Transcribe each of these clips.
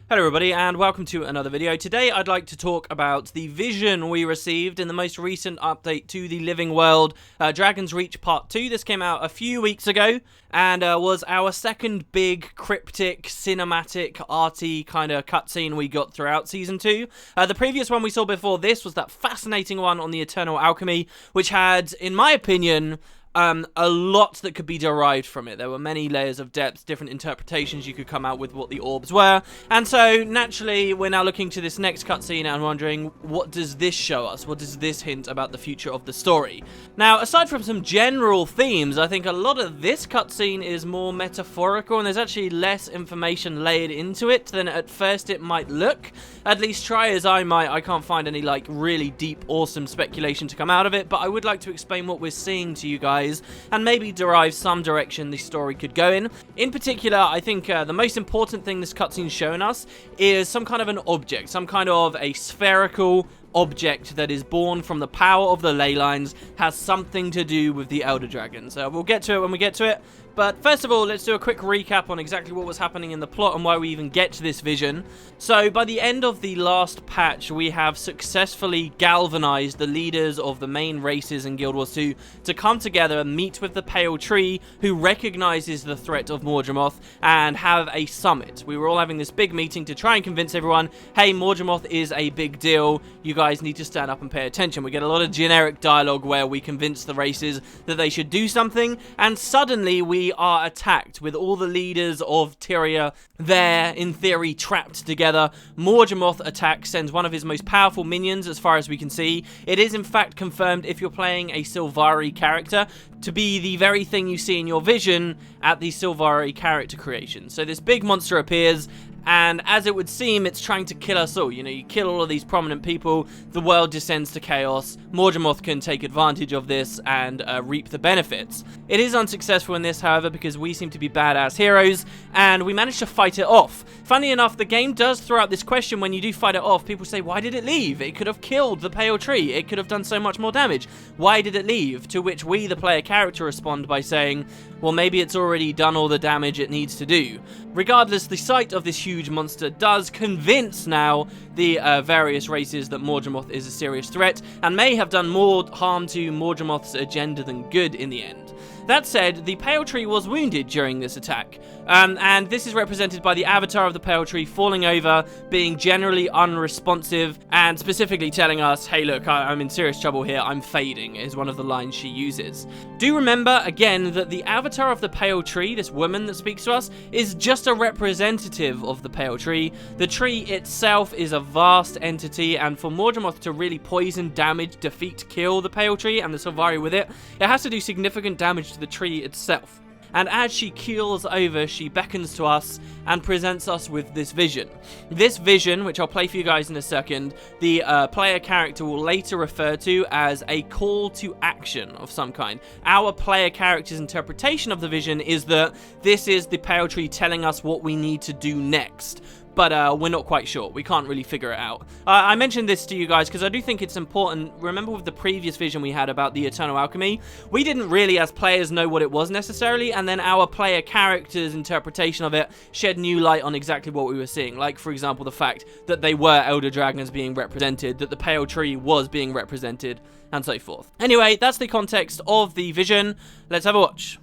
Hello everybody and welcome to another video. Today I'd like to talk about the vision we received in the most recent update to the Living World, Dragon's Reach Part 2. This came out a few weeks ago and was our second big cryptic, cinematic, arty kind of cutscene we got throughout Season 2. The previous one we saw before this was that fascinating one on the Eternal Alchemy, which had, in my opinion, a lot that could be derived from it. There were many layers of depth, different interpretations you could come out with what the orbs were, and so naturally we're now looking to this next cutscene and wondering, what does this show us? What does this hint about the future of the story? Now, aside from some general themes, I think a lot of this cutscene is more metaphorical, and there's actually less information layered into it than at first it might look. At least try as I might, I can't find any like really deep, awesome speculation to come out of it, but I would like to explain what we're seeing to you guys and maybe derive some direction the story could go in. In particular, I think the most important thing this cutscene's shown us is some kind of an object, some kind of a spherical object that is born from the power of the ley lines, has something to do with the Elder Dragons. We'll get to it when we get to it, but first of all, let's do a quick recap on exactly what was happening in the plot and why we even get to this vision. So, by the end of the last patch, we have successfully galvanized the leaders of the main races in Guild Wars 2 to come together and meet with the Pale Tree, who recognizes the threat of Morgemoth, and have a summit. We were all having this big meeting to try and convince everyone, hey, Morgemoth is a big deal, you guys need to stand up and pay attention. We get a lot of generic dialogue where we convince the races that they should do something, and suddenly we are attacked with all the leaders of Tyria there, in theory, trapped together. Morgemoth attacks, sends one of his most powerful minions, as far as we can see. It is in fact confirmed, if you're playing a Sylvari character, to be the very thing you see in your vision at the Sylvari character creation. So this big monster appears, and as it would seem, it's trying to kill us all. You know, you kill all of these prominent people, the world descends to chaos. Morgemoth can take advantage of this and reap the benefits. It is unsuccessful in this, however, because we seem to be badass heroes, and we managed to fight it off. Funny enough, the game does throw out this question when you do fight it off. People say, why did it leave? It could have killed the Pale Tree. It could have done so much more damage. Why did it leave? To which we, the player character, respond by saying, well, maybe it's already done all the damage it needs to do. Regardless, the sight of this huge monster does convince now the various races that Morgemoth is a serious threat, and may have done more harm to Morgemoth's agenda than good in the end. That said, the Pale Tree was wounded during this attack, and this is represented by the avatar of the Pale Tree falling over, being generally unresponsive, and specifically telling us, hey look, I'm in serious trouble here, I'm fading, is one of the lines she uses. Do remember, again, that the avatar of the Pale Tree, this woman that speaks to us, is just a representative of the Pale Tree. The tree itself is a vast entity, and for Morgemoth to really poison, damage, defeat, kill the Pale Tree and the Sylvari with it, it has to do significant damage to the tree itself. And as she keels over, she beckons to us and presents us with this vision. This vision, which I'll play for you guys in a second, the player character will later refer to as a call to action of some kind. Our player character's interpretation of the vision is that this is the Pale Tree telling us what we need to do next. But we're not quite sure. We can't really figure it out. I mentioned this to you guys because I do think it's important. Remember with the previous vision we had about the Eternal Alchemy, we didn't really, as players, know what it was necessarily, and then our player character's interpretation of it shed new light on exactly what we were seeing. Like, for example, the fact that they were Elder Dragons being represented, that the Pale Tree was being represented, and so forth. Anyway, that's the context of the vision. Let's have a watch.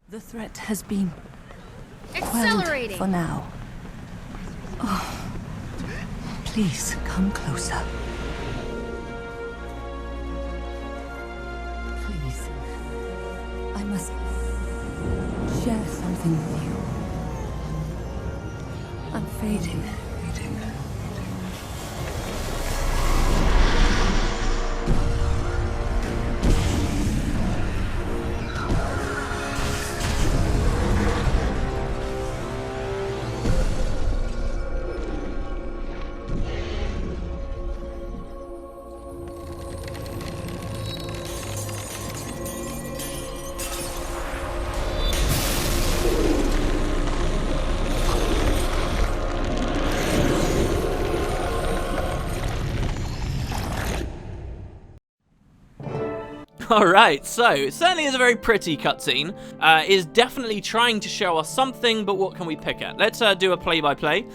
The threat has been accelerating for now. Oh, please come closer. Please, I must share something with you. I'm fading. Alright, so it certainly is a very pretty cutscene. Is definitely trying to show us something, but what can we pick at? Let's do a play-by-play.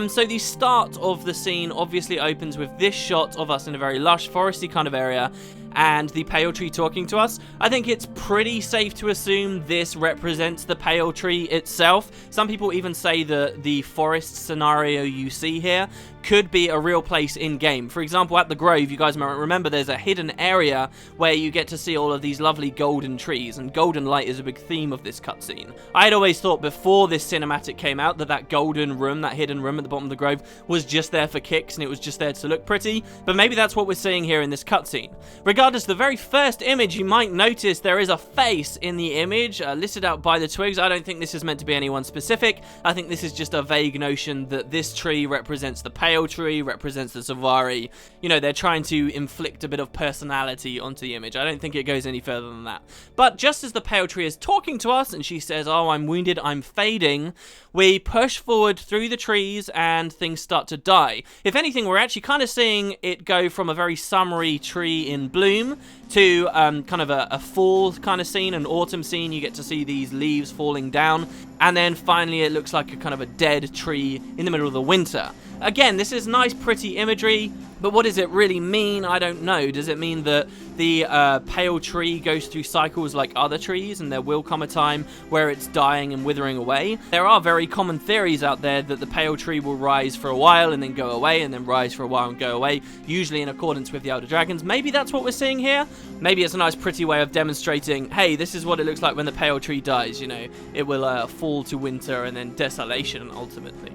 So the start of the scene obviously opens with this shot of us in a very lush, foresty kind of area, and the pale tree talking to us. I think it's pretty safe to assume this represents the pale tree itself. Some people even say that the forest scenario you see here could be a real place in-game. For example, at the Grove, you guys might remember there's a hidden area where you get to see all of these lovely golden trees, and golden light is a big theme of this cutscene. I had always thought before this cinematic came out that golden room, that hidden room at the bottom of the Grove, was just there for kicks and it was just there to look pretty, but maybe that's what we're seeing here in this cutscene. Regardless, the very first image, you might notice there is a face in the image, listed out by the twigs. I don't think this is meant to be anyone specific. I think this is just a vague notion that this tree represents the pale tree, represents the Savari. You know, they're trying to inflict a bit of personality onto the image. I don't think it goes any further than that. But just as the pale tree is talking to us and she says, "Oh, I'm wounded, I'm fading," we push forward through the trees and things start to die. If anything, we're actually kind of seeing it go from a very summery tree in bloom to kind of a fall kind of scene, an autumn scene. You get to see these leaves falling down, and then finally it looks like a kind of a dead tree in the middle of the winter. Again, this is nice, pretty imagery, but what does it really mean? I don't know. Does it mean that the pale tree goes through cycles like other trees, and there will come a time where it's dying and withering away? There are very common theories out there that the pale tree will rise for a while and then go away, and then rise for a while and go away, usually in accordance with the Elder Dragons. Maybe that's what we're seeing here. Maybe it's a nice, pretty way of demonstrating, hey, this is what it looks like when the pale tree dies. You know, it will fall to winter and then desolation, ultimately.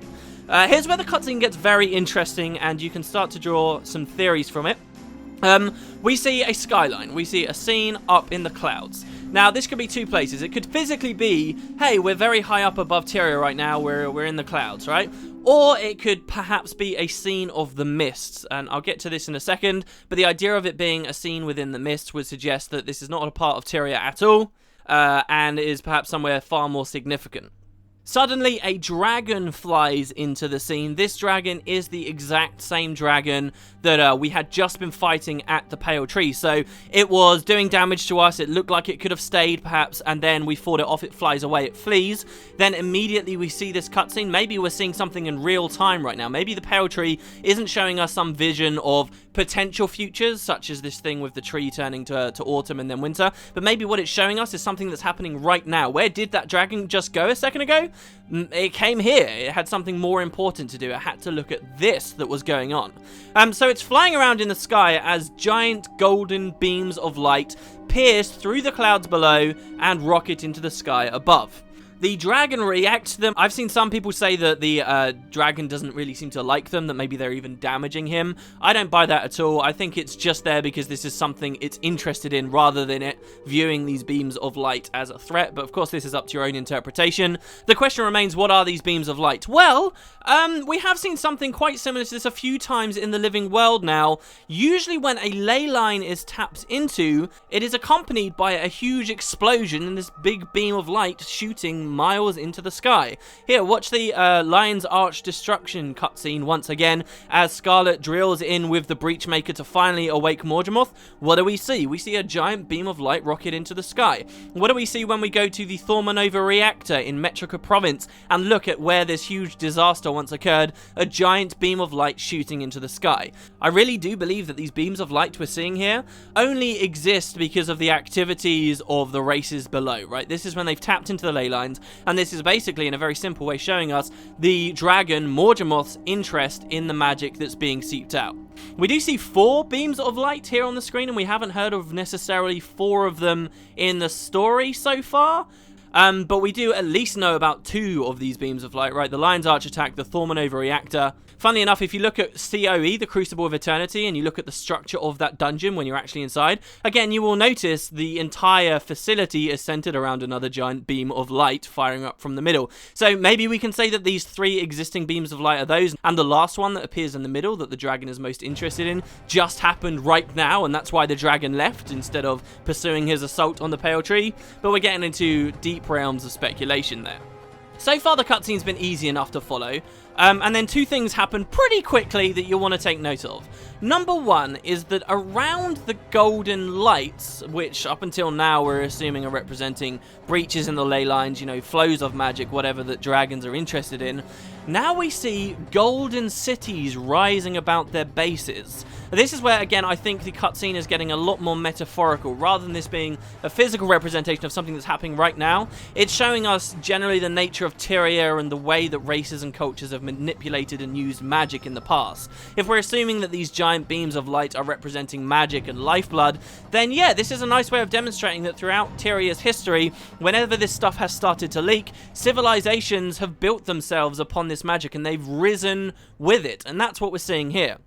Here's where the cutscene gets very interesting, and you can start to draw some theories from it. We see a skyline. We see a scene up in the clouds. Now, this could be two places. It could physically be, hey, we're very high up above Tyria right now. We're in the clouds, right? Or it could perhaps be a scene of the mists, and I'll get to this in a second, but the idea of it being a scene within the mists would suggest that this is not a part of Tyria at all, and is perhaps somewhere far more significant. Suddenly, a dragon flies into the scene. This dragon is the exact same dragon that we had just been fighting at the pale tree. So it was doing damage to us. It looked like it could have stayed, perhaps, and then we fought it off. It flies away. It flees. Then immediately we see this cutscene. Maybe we're seeing something in real time right now. Maybe the pale tree isn't showing us some vision of potential futures, such as this thing with the tree turning to autumn and then winter. But maybe what it's showing us is something that's happening right now. Where did that dragon just go a second ago? It came here. It had something more important to do. It had to look at this that was going on. So it's flying around in the sky as giant golden beams of light pierce through the clouds below and rocket into the sky above. The dragon reacts to them. I've seen some people say that the dragon doesn't really seem to like them, that maybe they're even damaging him. I don't buy that at all. I think it's just there because this is something it's interested in rather than it viewing these beams of light as a threat. But of course, this is up to your own interpretation. The question remains, what are these beams of light? Well, we have seen something quite similar to this a few times in the living world now. Usually when a ley line is tapped into, it is accompanied by a huge explosion and this big beam of light shooting miles into the sky. Here, watch the Lion's Arch destruction cutscene once again as Scarlet drills in with the Breachmaker to finally awake Morgemoth. What do we see? We see a giant beam of light rocket into the sky. What do we see when we go to the Thormanova reactor in Metrica province and look at where this huge disaster once occurred? A giant beam of light shooting into the sky. I really do believe that these beams of light we're seeing here only exist because of the activities of the races below, right? This is when they've tapped into the ley lines, and this is basically in a very simple way showing us the dragon Morgemoth's interest in the magic that's being seeped out. We do see 4 beams of light here on the screen, and we haven't heard of necessarily 4 of them in the story so far. But we do at least know about 2 of these beams of light, right? The Lion's Arch attack, the Thormanova reactor. Funnily enough, if you look at COE, the Crucible of Eternity, and you look at the structure of that dungeon when you're actually inside, again, you will notice the entire facility is centered around another giant beam of light firing up from the middle. So maybe we can say that these 3 existing beams of light are those, and the last one that appears in the middle that the dragon is most interested in just happened right now, and that's why the dragon left instead of pursuing his assault on the pale tree. But we're getting into deep realms of speculation there. So far, the cutscene's been easy enough to follow, and then two things happen pretty quickly that you'll want to take note of. Number one is that around the golden lights, which up until now we're assuming are representing breaches in the ley lines, you know, flows of magic, whatever that dragons are interested in, now we see golden cities rising about their bases. This is where, again, I think the cutscene is getting a lot more metaphorical. Rather than this being a physical representation of something that's happening right now, it's showing us generally the nature of Tyria and the way that races and cultures have manipulated and used magic in the past. If we're assuming that these giant beams of light are representing magic and lifeblood, then yeah, this is a nice way of demonstrating that throughout Tyria's history, whenever this stuff has started to leak, civilizations have built themselves upon this magic and they've risen with it, and that's what we're seeing here.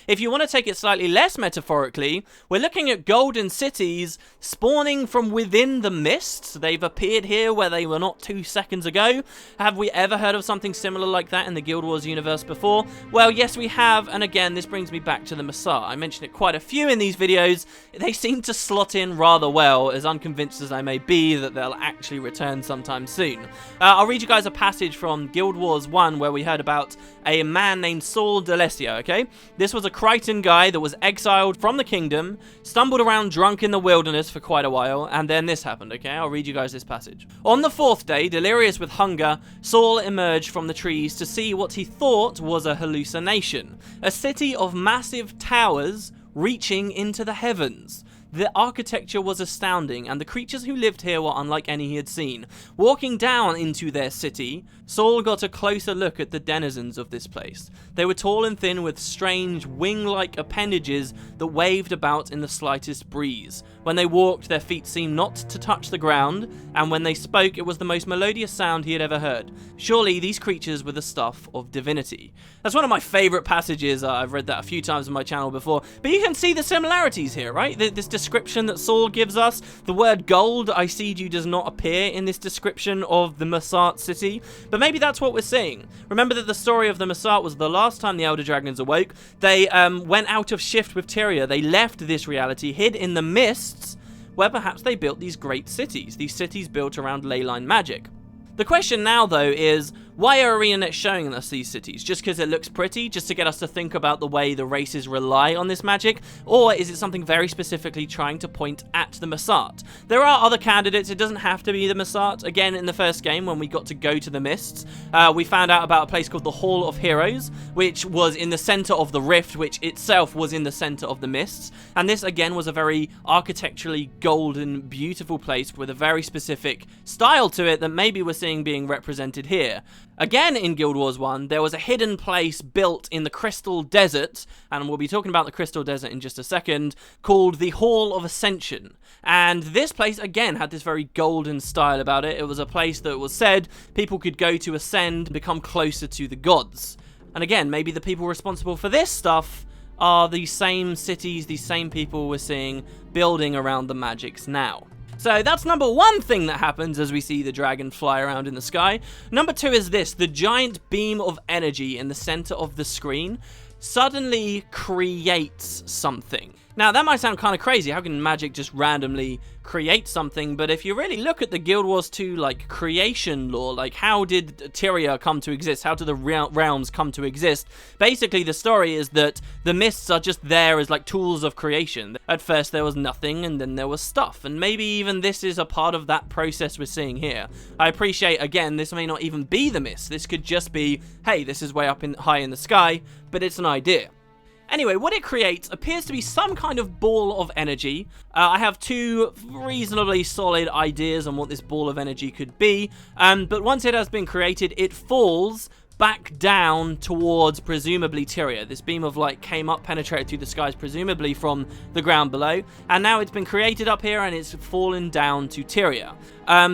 If you want to take it slightly less metaphorically, we're looking at golden cities spawning from within the mists. They've appeared here where they were not 2 seconds ago. Have we ever heard of something similar like that in the Guild Wars universe before? Well, yes, we have, and again, this brings me back to the Massat. I mentioned it quite a few in these videos. They seem to slot in rather well, as unconvinced as I may be that they'll actually return sometime soon. I'll read you guys a passage from Guild Wars 1 where we heard about a man named Saul D'Alessio, okay? This was a Crichton guy that was exiled from the kingdom, stumbled around drunk in the wilderness for quite a while, and then this happened, okay? I'll read you guys this passage. On the 4th day, delirious with hunger, Saul emerged from the trees to see what he thought was a hallucination. A city of massive towers reaching into the heavens. The architecture was astounding, and the creatures who lived here were unlike any he had seen. Walking down into their city, Saul got a closer look at the denizens of this place. They were tall and thin with strange wing-like appendages that waved about in the slightest breeze. When they walked, their feet seemed not to touch the ground, and when they spoke, it was the most melodious sound he had ever heard. Surely these creatures were the stuff of divinity. That's one of my favourite passages. I've read that a few times on my channel before, but you can see the similarities here, right? This description that Saul gives us, the word gold, I seed you, does not appear in this description of the Massat city, but maybe that's what we're seeing. Remember that the story of the Massat was the last time the Elder Dragons awoke. They went out of shift with Tyria. They left this reality, hid in the mists, where perhaps they built these great cities, these cities built around ley line magic. The question now, though, is why are ArenaNet showing us these cities? Just because it looks pretty? Just to get us to think about the way the races rely on this magic? Or is it something very specifically trying to point at the Massat? There are other candidates. It doesn't have to be the Massat. Again, in the first game, when we got to go to the Mists, we found out about a place called the Hall of Heroes, which was in the center of the Rift, which itself was in the center of the Mists. And this, again, was a very architecturally golden, beautiful place with a very specific style to it that maybe we're seeing being represented here. Again, in Guild Wars 1, there was a hidden place built in the Crystal Desert, and we'll be talking about the Crystal Desert in just a second, called the Hall of Ascension. And this place, again, had this very golden style about it. It was a place that was said people could go to ascend and become closer to the gods. And again, maybe the people responsible for this stuff are the same cities, these same people we're seeing building around the magics now. So that's number one thing that happens as we see the dragon fly around in the sky. Number two is this: the giant beam of energy in the center of the screen suddenly creates something. Now, that might sound kind of crazy. How can magic just randomly create something? But if you really look at the Guild Wars 2, like, creation lore, like, how did Tyria come to exist? How did the realms come to exist? Basically, the story is that the mists are just there as, like, tools of creation. At first, there was nothing, and then there was stuff. And maybe even this is a part of that process we're seeing here. I appreciate, again, this may not even be the mist. This could just be, hey, this is way up high in the sky, but it's an idea. Anyway, what it creates appears to be some kind of ball of energy. I have two reasonably solid ideas on what this ball of energy could be, but once it has been created, it falls back down towards, presumably, Tyria. This beam of light came up, penetrated through the skies, presumably from the ground below, and now it's been created up here and it's fallen down to Tyria.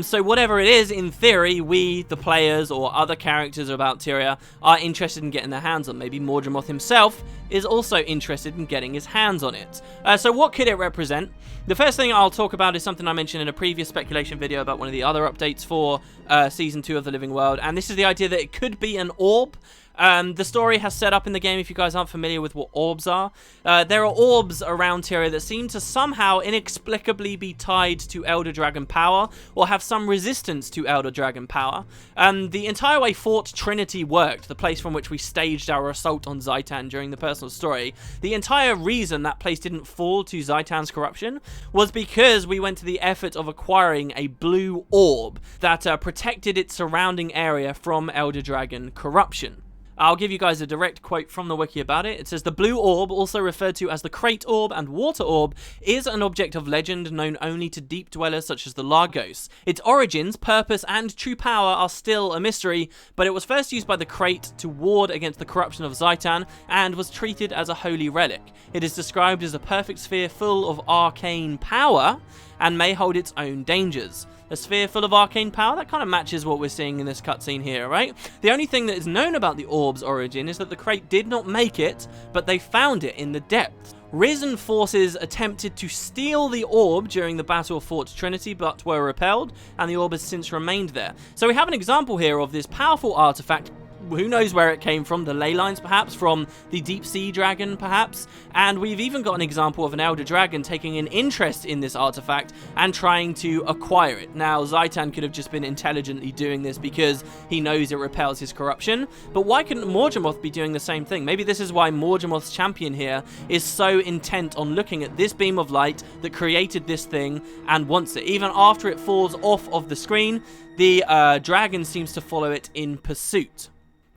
So whatever it is, in theory, we, the players, or other characters about Tyria, are interested in getting their hands on. Maybe Mordramoth himself is also interested in getting his hands on it. So what could it represent? The first thing I'll talk about is something I mentioned in a previous speculation video about one of the other updates for Season 2 of The Living World, and this is the idea that it could be an orb. The story has set up in the game, if you guys aren't familiar with what orbs are. There are orbs around here that seem to somehow inexplicably be tied to Elder Dragon power, or have some resistance to Elder Dragon power. The entire way Fort Trinity worked, the place from which we staged our assault on Zhaitan during the personal story, the entire reason that place didn't fall to Zhaitan's corruption was because we went to the effort of acquiring a blue orb that protected its surrounding area from Elder Dragon corruption. I'll give you guys a direct quote from the wiki about it. It says, "The blue orb, also referred to as the crate orb and water orb, is an object of legend known only to deep dwellers such as the Lagos. Its origins, purpose, and true power are still a mystery, but it was first used by the crate to ward against the corruption of Zhaitan and was treated as a holy relic. It is described as a perfect sphere full of arcane power and may hold its own dangers." A sphere full of arcane power? That kind of matches what we're seeing in this cutscene here, right? The only thing that is known about the orb's origin is that the crate did not make it, but they found it in the depths. Risen forces attempted to steal the orb during the Battle of Fort Trinity, but were repelled, and the orb has since remained there. So we have an example here of this powerful artifact. Who knows where it came from? The ley lines, perhaps? From the deep sea dragon, perhaps? And we've even got an example of an Elder Dragon taking an interest in this artifact and trying to acquire it. Now, Zhaitan could have just been intelligently doing this because he knows it repels his corruption, but why couldn't Morgemoth be doing the same thing? Maybe this is why Morgemoth's champion here is so intent on looking at this beam of light that created this thing and wants it. Even after it falls off of the screen, the dragon seems to follow it in pursuit.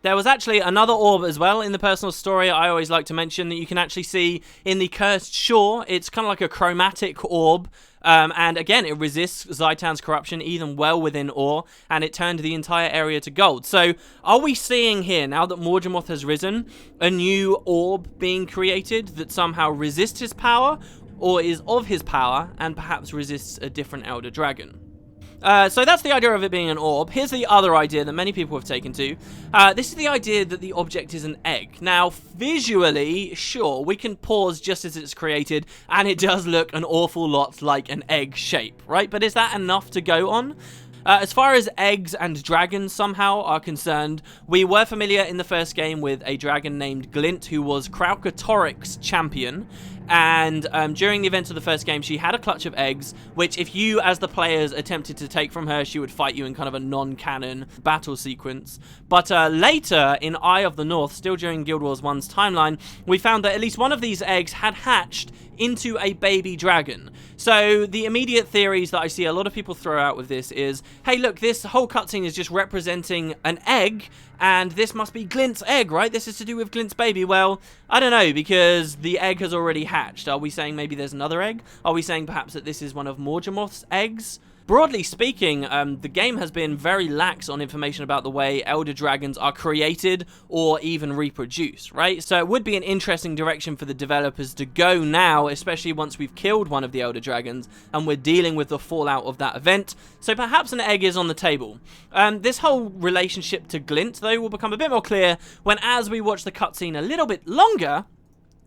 There was actually another orb as well in the personal story I always like to mention that you can actually see in the Cursed Shore. It's kind of like a chromatic orb. And again, it resists Zhaitan's corruption even well within ore, and it turned the entire area to gold. So, are we seeing here, now that Morgemoth has risen, a new orb being created that somehow resists his power, or is of his power, and perhaps resists a different Elder Dragon? So that's the idea of it being an orb. Here's the other idea that many people have taken to. This is the idea that the object is an egg. Now, visually, sure, we can pause just as it's created, and it does look an awful lot like an egg shape, right? But is that enough to go on? As far as eggs and dragons somehow are concerned, we were familiar in the first game with a dragon named Glint, who was Kraukatoric's champion. And during the events of the first game, she had a clutch of eggs, which if you, as the players, attempted to take from her, she would fight you in kind of a non-canon battle sequence. But later, in Eye of the North, still during Guild Wars 1's timeline, we found that at least one of these eggs had hatched into a baby dragon. So the immediate theories that I see a lot of people throw out with this is, hey look, this whole cutscene is just representing an egg, and this must be Glint's egg, right? This is to do with Glint's baby. Well, I don't know, because the egg has already hatched. Are we saying maybe there's another egg? Are we saying perhaps that this is one of Morgemoth's eggs? Broadly speaking, the game has been very lax on information about the way Elder Dragons are created or even reproduced, right? So it would be an interesting direction for the developers to go now, especially once we've killed one of the Elder Dragons and we're dealing with the fallout of that event. So perhaps an egg is on the table. This whole relationship to Glint, though, will become a bit more clear when, as we watch the cutscene a little bit longer,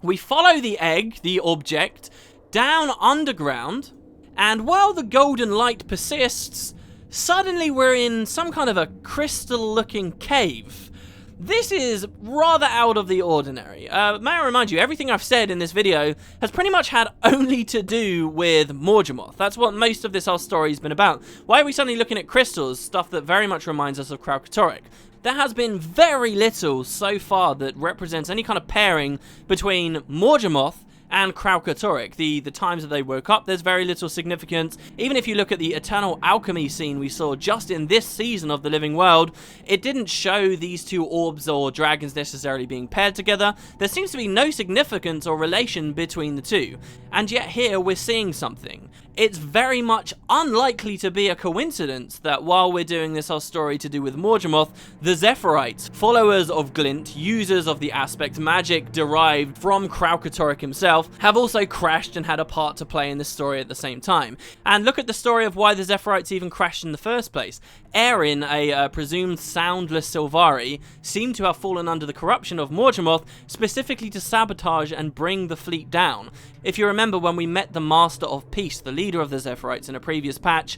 we follow the egg, the object, down underground. And while the golden light persists, suddenly we're in some kind of a crystal-looking cave. This is rather out of the ordinary. May I remind you, everything I've said in this video has pretty much had only to do with Morgemoth. That's what most of this whole story has been about. Why are we suddenly looking at crystals, stuff that very much reminds us of Kraukatoric? There has been very little so far that represents any kind of pairing between Morgemoth and Kraukatoric. The times that they woke up, there's very little significance. Even if you look at the Eternal Alchemy scene we saw just in this season of The Living World, it didn't show these two orbs or dragons necessarily being paired together. There seems to be no significance or relation between the two. And yet here we're seeing something. It's very much unlikely to be a coincidence that while we're doing this whole story to do with Morgemoth, the Zephyrites, followers of Glint, users of the aspect magic derived from Kraukatoric himself, have also crashed and had a part to play in this story at the same time. And look at the story of why the Zephyrites even crashed in the first place. Erin, a presumed soundless Sylvari, seemed to have fallen under the corruption of Morgemoth specifically to sabotage and bring the fleet down. If you remember when we met the Master of Peace, the leader of the Zephyrites in a previous patch,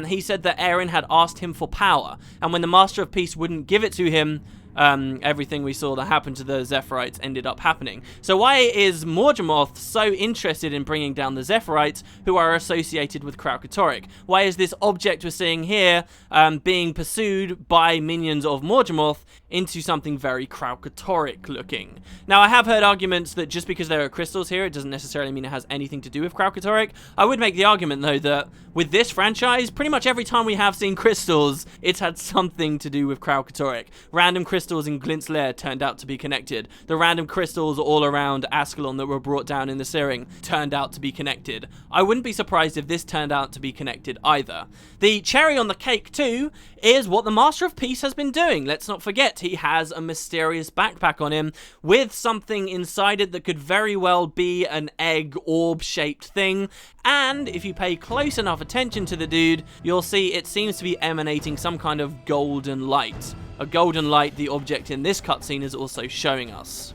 he said that Erin had asked him for power, and when the Master of Peace wouldn't give it to him, everything we saw that happened to the Zephyrite ended up happening. So why is Morgemoth so interested in bringing down the Zephyrite who are associated with Kralkatorrik? Why is this object we're seeing here being pursued by minions of Morgemoth into something very Kralkatorrik looking? Now, I have heard arguments that just because there are crystals here, it doesn't necessarily mean it has anything to do with Kralkatorrik. I would make the argument, though, that with this franchise, pretty much every time we have seen crystals, it's had something to do with Kralkatorrik. Random crystals in Glint's lair turned out to be connected. The random crystals all around Ascalon that were brought down in the Searing turned out to be connected. I wouldn't be surprised if this turned out to be connected either. The cherry on the cake, too, is what the Master of Peace has been doing. Let's not forget, he has a mysterious backpack on him with something inside it that could very well be an egg orb-shaped thing. And if you pay close enough attention to the dude, you'll see it seems to be emanating some kind of golden light. A golden light the object in this cutscene is also showing us.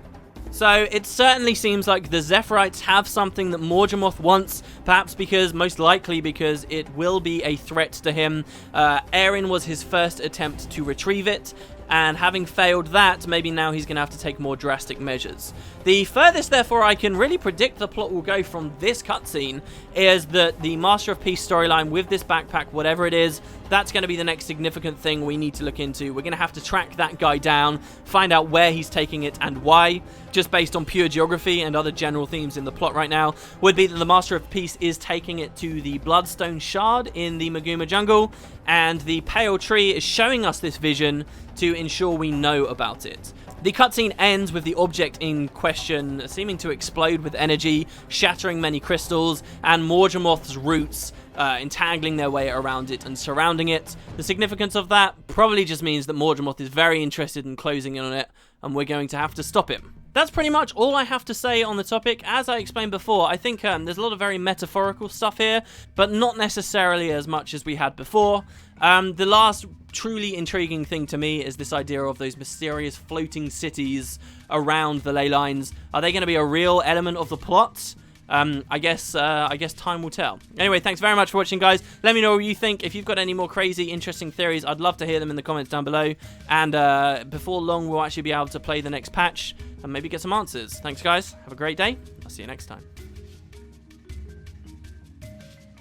So it certainly seems like the Zephyrites have something that Morgemoth wants, perhaps most likely because it will be a threat to him. Erin was his first attempt to retrieve it, and having failed that, maybe now he's going to have to take more drastic measures. The furthest, therefore, I can really predict the plot will go from this cutscene is that the Master of Peace storyline with this backpack, whatever it is, that's going to be the next significant thing we need to look into. We're going to have to track that guy down, find out where he's taking it and why. Just based on pure geography and other general themes in the plot right now, would be that the Master of Peace is taking it to the Bloodstone Shard in the Maguma jungle, and the Pale Tree is showing us this vision to ensure we know about it. The cutscene ends with the object in question seeming to explode with energy, shattering many crystals, and Morgemoth's roots entangling their way around it and surrounding it. The significance of that probably just means that Morgemoth is very interested in closing in on it, and we're going to have to stop him. That's pretty much all I have to say on the topic. As I explained before, I think there's a lot of very metaphorical stuff here, but not necessarily as much as we had before. The last truly intriguing thing to me is this idea of those mysterious floating cities around the ley lines. Are they going to be a real element of the plot? I guess time will tell. Anyway, thanks very much for watching, guys. Let me know what you think. If you've got any more crazy, interesting theories, I'd love to hear them in the comments down below. And before long, we'll actually be able to play the next patch and maybe get some answers. Thanks, guys. Have a great day. I'll see you next time.